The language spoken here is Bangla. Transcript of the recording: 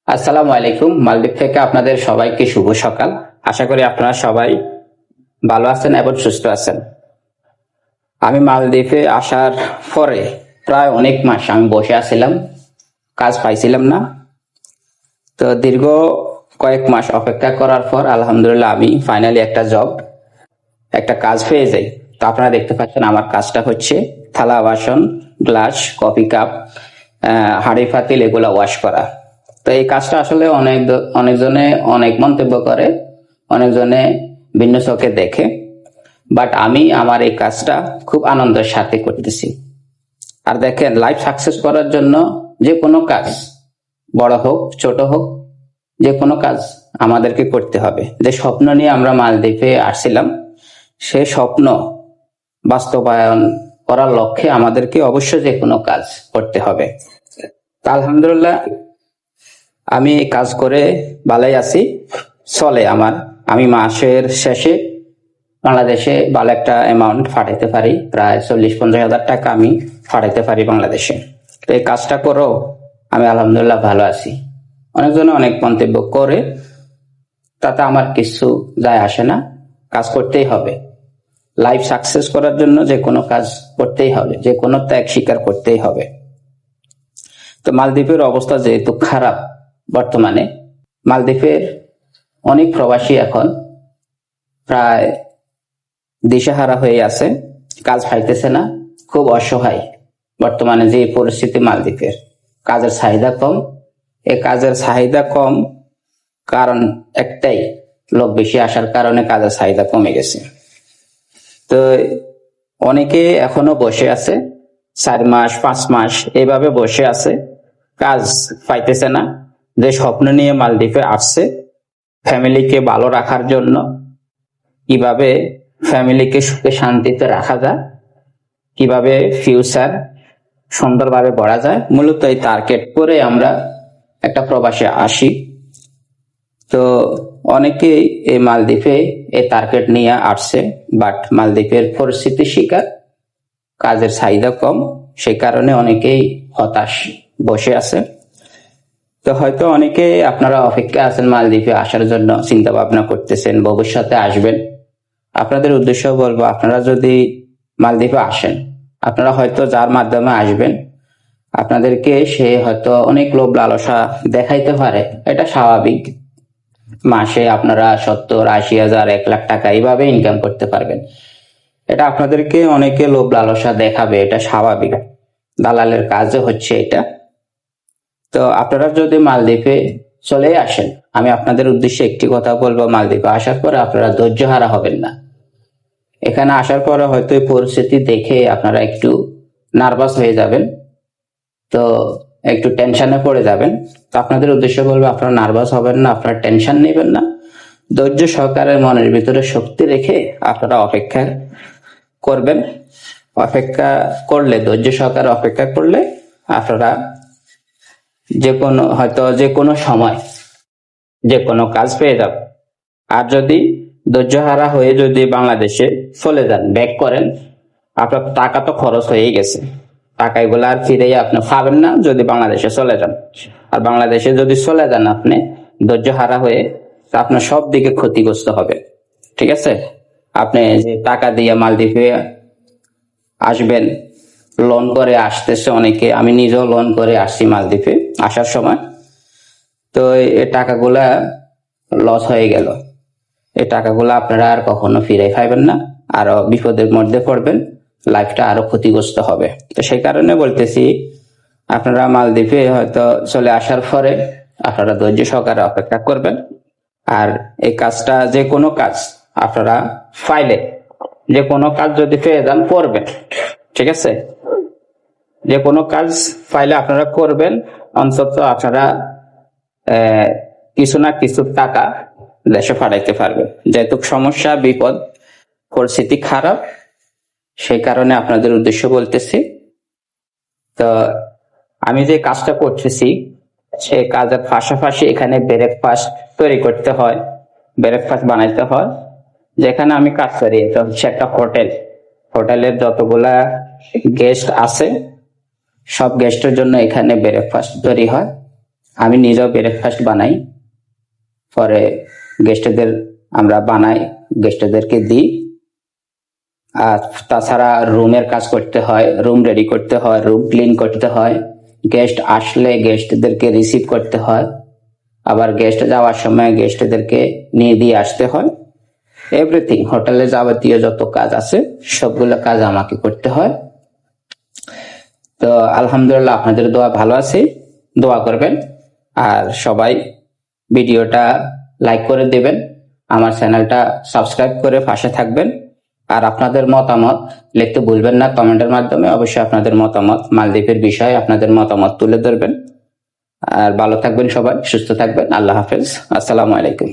আসসালামু আলাইকুম। মালদ্বীপ থেকে আপনাদের সবাইকে শুভ সকাল। আশা করি আপনারা সবাই ভালো আছেন এবং সুস্থ আছেন। আমি মালদ্বীপে আসার পরে প্রায় অনেক মাস আমি বসে আছিলাম, কাজ পাইছিলাম না। তো দীর্ঘ কয়েক মাস অপেক্ষা করার পর আলহামদুলিল্লাহ আমি ফাইনালি একটা কাজ পেয়ে যাই। তো আপনারা দেখতে পাচ্ছেন আমার কাজটা হচ্ছে থালা বাসন, গ্লাস, কফি কাপ, হাঁড়ি পাতিল এগুলা ওয়াশ করা। তো এই কাজটা আসলে অনেকজনে অনেক মন্তব্য করে, অনেকজনে ভিন্ন চোখে দেখে, বাট আমি আমার এই কাজটা খুব আনন্দের সাথে করতেছি। আর দেখেন, লাইফ সাকসেস করার জন্য যে কোনো কাজ, বড় হোক ছোট হোক, যে কোনো কাজ আমাদেরকে করতে হবে। যে স্বপ্ন নিয়ে আমরা মালদ্বীপে আসছিলাম, সে স্বপ্ন বাস্তবায়ন করার লক্ষ্যে আমাদেরকে অবশ্যই যে কোনো কাজ করতে হবে। তা আলহামদুলিল্লাহ আমি এই কাজ করে ভালোই আছি, চলে আমার। আমি মাসের শেষে বাংলাদেশে ভালো একটা অ্যামাউন্ট পাঠাইতে পারি, প্রায় 40-50 হাজার টাকা আমি পাঠাইতে পারি বাংলাদেশে। তো এই কাজটা করেও আমি আলহামদুলিল্লাহ ভালো আছি। অনেকজনে অনেক মন্তব্য করে, তাতে আমার কিছু যায় আসে না। কাজ করতেই হবে। লাইফ সাকসেস করার জন্য যে কোনো কাজ করতেই হবে, যে কোনো ত্যাগ স্বীকার করতেই হবে। তো মালদ্বীপের অবস্থা যেহেতু খারাপ বর্তমানে, মালদ্বীপের অনেক প্রবাসী এখন প্রায় দিশেহারা হয়ে আছে, কাজ পাইতেছে না, খুব অসহায়। বর্তমানে যে পরিস্থিতি মালদ্বীপের, কাজের চাহিদা কম। এই কাজের চাহিদা কম কারণ একটাই, লোক বেশি আসার কারণে কাজের চাহিদা কমে গেছে। তো অনেকে এখনো বসে আছে, 4 মাস 5 মাস এইভাবে বসে আছে, কাজ পাইতেছে না। যে স্বপ্ন নিয়ে মালদ্বীপে আসছে ফ্যামিলিকে ভালো রাখার জন্য, কিভাবে ফ্যামিলিকে সুখে শান্তিতে রাখা যায়, কিভাবে ফিউচার সুন্দরভাবে গড়া যায়, মূলত এই টার্গেট করে আমরা একটা প্রবাসে আসি। তো অনেকেই এই মালদ্বীপে এই টার্গেট নিয়ে আসছে, বাট মালদ্বীপের পরিস্থিতি শিকার, কাজের চাহিদা কম, সেই কারণে অনেকেই হতাশ বসে আছে। তো হয়তো অনেকে আপনারা অপেক্ষা আছেন মালদ্বীপে আসার জন্য, চিন্তা ভাবনা করতেছেন, ভবিষ্যতে আসবেন। আপনাদের উদ্দেশ্য বলবো, আপনারা যদি মালদ্বীপে আসেন, আপনারা হয়তো যার মাধ্যমে আসবেন, আপনাদেরকে সে হয়তো অনেক লোভ লালসা দেখাইতে পারে, এটা স্বাভাবিক। মাসে আপনারা 70-80 হাজার, 1 লাখ টাকা এইভাবে ইনকাম করতে পারবেন, এটা আপনাদেরকে অনেকে লোভ লালসা দেখাবে, এটা স্বাভাবিক। দালালের কাজও হচ্ছে এটা। তো আপনারা যদি মালদ্বীপে চলে আসেন, আমি আপনাদের উদ্দেশ্যে একটি কথা বলবো, মালদ্বীপে আসার পরে আপনারা ধৈর্য হারা হবেন না। এখানে আসার পরে হয়তো এই পরিস্থিতি দেখে আপনারা একটু নার্ভাস হয়ে যাবেন, তো একটু টেনশনে পড়ে যাবেন। তো আপনাদের উদ্দেশ্য বলবো, আপনারা নার্ভাস হবেন না, আপনারা টেনশন নেবেন না। ধৈর্য সহকারে মনের ভিতরে শক্তি রেখে আপনারা অপেক্ষা করবেন। অপেক্ষা করলে, ধৈর্য সহকারে অপেক্ষা করলে আপনারা যে কোনো সময় যে কোনো কাজ পেয়ে যাবেন। আর যদি ধৈর্যহারা হয়ে যদি বাংলাদেশে চলে যান, ব্যাক করেন, আপনার টাকা তো খরচ হয়ে গেছে, টাকা এগুলো আর ফিরে আপনি পাবেন না যদি বাংলাদেশে চলে যান। আর বাংলাদেশে যদি চলে যান আপনি ধৈর্যহারা হয়ে, আপনার সব দিকে ক্ষতিগ্রস্ত হবে। ঠিক আছে? আপনি যে টাকা দিয়ে মালদ্বীপে আসবেন, লোন করে আসতেছে অনেকে, আমি নিজেও লোন করে আসছি মালদ্বীপে আসার সময়। তো এই টাকাগুলা লস হয়ে গেল, এই টাকাগুলো আপনারা আর কখনো ফিরে পাইবেন না, আরো বিপদের মধ্যে পড়বেন, লাইফটা আরো ক্ষতিগ্রস্ত হবে। তো সেই কারণে বলতেছি, আপনারা মালদ্বীপে হয়তো চলে আসার পরে আপনারা ধৈর্য সহকারে অপেক্ষা করবেন। আর এই কাজটা, যে কোনো কাজ আপনারা ফাইলে, যে কোনো কাজ যদি পেয়ে যান করবেন। ঠিক আছে? যে কোনো কাজ ফাইলে আপনারা করবেন, অন্তত আপনারা কিছু না কিছু টাকা দেশে পাঠাইতে পারবেন। যেহেতু সমস্যা, বিপদ, পরিস্থিতি খারাপ, সেই কারণে আপনাদের উদ্দেশ্য বলতেছি। তো আমি যে কাজটা করতেছি, সেই কাজের পাশাপাশি এখানে ব্রেকফাস্ট তৈরি করতে হয়, ব্রেকফাস্ট বানাইতে হয়। যেখানে আমি কাজ করি এটা হচ্ছে একটা হোটেল। হোটেলের যতগুলা গেস্ট আছে সব গেস্টের জন্য এখানে ব্রেকফাস্ট তৈরি হয়। আমি নিজেও ব্রেকফাস্ট বানাই, পরে গেস্টদের আমরা বানাই, গেস্টদেরকে দিই। আর তাছাড়া রুমের কাজ করতে হয়, রুম রেডি করতে হয়, রুম ক্লিন করতে হয়, গেস্ট আসলে গেস্টদেরকে রিসিভ করতে হয়, আবার গেস্ট যাওয়ার সময় গেস্টদেরকে নিয়ে দিয়ে আসতে হয়। এভরিথিং, হোটেলে যাবতীয় যত কাজ আছে সবগুলো কাজ আমাকে করতে হয়। তো আলহামদুলিল্লাহ, আপনাদের দোয়া ভালো আছে, দোয়া করবেন। আর সবাই ভিডিওটা লাইক করে দেবেন, আমার চ্যানেলটা সাবস্ক্রাইব করে পাশে থাকবেন। আর আপনাদের মতামত লিখতে ভুলবেন না কমেন্টের মাধ্যমে। অবশ্যই আপনাদের মতামত, মালদ্বীপের বিষয়ে আপনাদের মতামত তুলে ধরবেন। আর ভালো থাকবেন সবাই, সুস্থ থাকবেন। আল্লাহ হাফেজ, আসসালামু আলাইকুম।